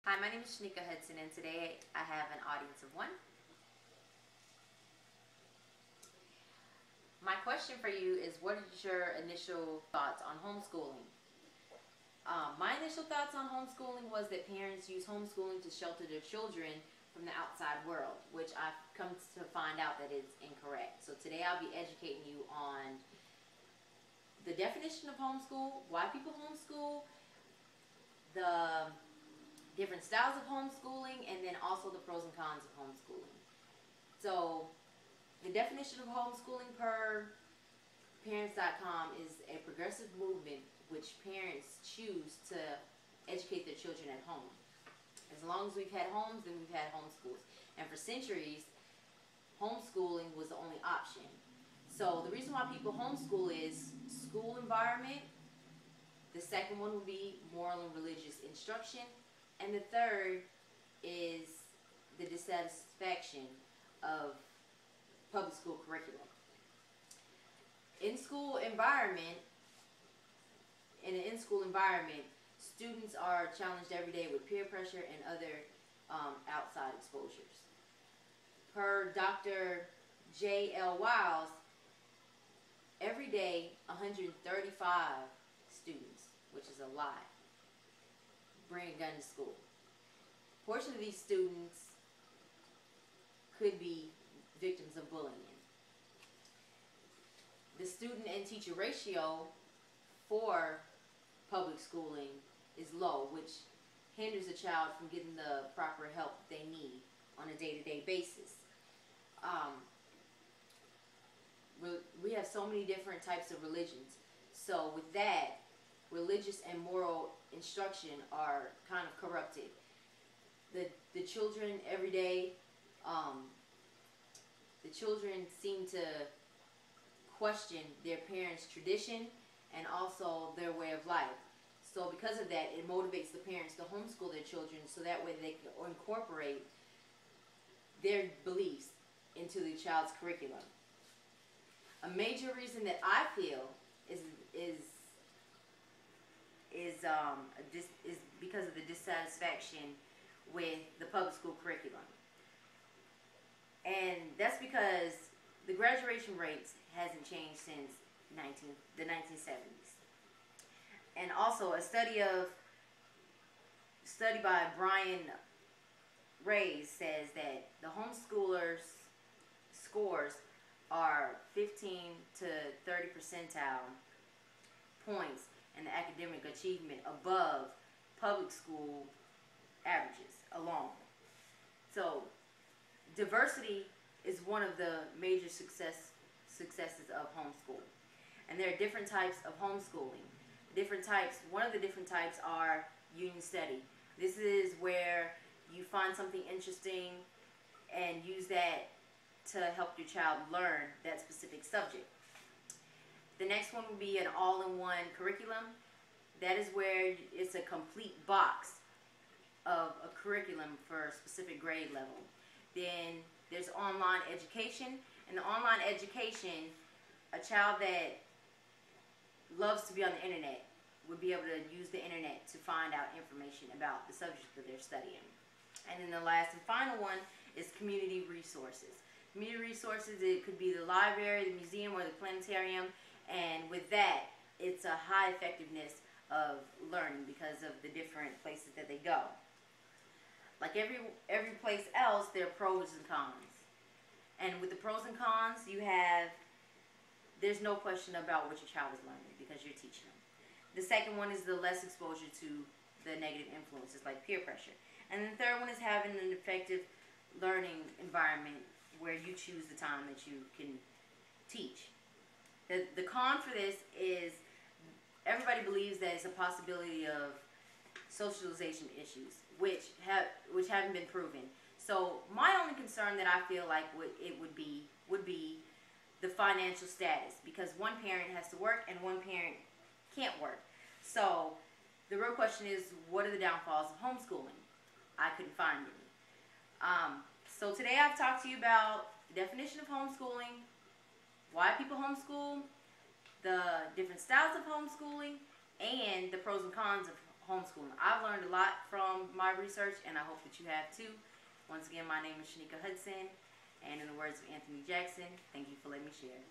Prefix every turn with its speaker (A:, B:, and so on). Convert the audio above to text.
A: Hi, my name is Shanika Hudson, and today I have an audience of one. My question for you is, what is your initial thoughts on homeschooling? My initial thoughts on homeschooling was that parents use homeschooling to shelter their children from the outside world, which I've come to find out that is incorrect. So today I'll be educating you on the definition of homeschool, why people homeschool, the different styles of homeschooling, and then also the pros and cons of homeschooling. So the definition of homeschooling per parents.com is a progressive movement which parents choose to educate their children at home. As long as we've had homes, then we've had homeschools. And for centuries, homeschooling was the only option. So the reason why people homeschool is school environment. The second one would be moral and religious instruction. And the third is the dissatisfaction of public school curriculum. In an in-school environment, students are challenged every day with peer pressure and other outside exposures. Per Dr. J.L. Wiles, every day 135 students, which is a lot, bring a gun to school. A portion of these students could be victims of bullying. The student and teacher ratio for public schooling is low, which hinders a child from getting the proper help they need on a day-to-day basis. We have so many different types of religions. So with that, religious and moral instruction are kind of corrupted. The children every day, the children seem to question their parents' tradition and also their way of life. So because of that, it motivates the parents to homeschool their children so that way they can incorporate their beliefs into the child's curriculum. A major reason that I feel is because of the dissatisfaction with the public school curriculum. And that's because the graduation rates hasn't changed since the 1970s. And also a study by Brian Reyes says that the homeschoolers' scores are 15 to 30 percentile points in the academic achievement above public school averages alone. So diversity is one of the major successes of homeschool. And there are different types of homeschooling. One of the different types are union study. This is where you find something interesting and use that to help your child learn that specific subject. The next one would be an all-in-one curriculum. That is where it's a complete box of a curriculum for a specific grade level. Then there's online education. In the online education, a child that loves to be on the internet would be able to use the internet to find out information about the subject that they're studying. And then the last and final one is community resources. Community resources, it could be the library, the museum, or the planetarium. And with that, it's a high effectiveness of learning because of the different places that they go. Like every place else, there are pros and cons. And with the pros and cons, there's no question about what your child is learning because you're teaching them. The second one is the less exposure to the negative influences like peer pressure. And the third one is having an effective learning environment where you choose the time that you can teach. The con for this is everybody believes that it's a possibility of socialization issues, which haven't been proven. So my only concern that I feel like would be the financial status, because one parent has to work and one parent can't work. So the real question is, what are the downfalls of homeschooling? I couldn't find any. So today I've talked to you about the definition of homeschooling, why people homeschool, the different styles of homeschooling, and the pros and cons of homeschooling. I've learned a lot from my research, and I hope that you have too. Once again, my name is Shanika Hudson, and in the words of Anthony Jackson, thank you for letting me share.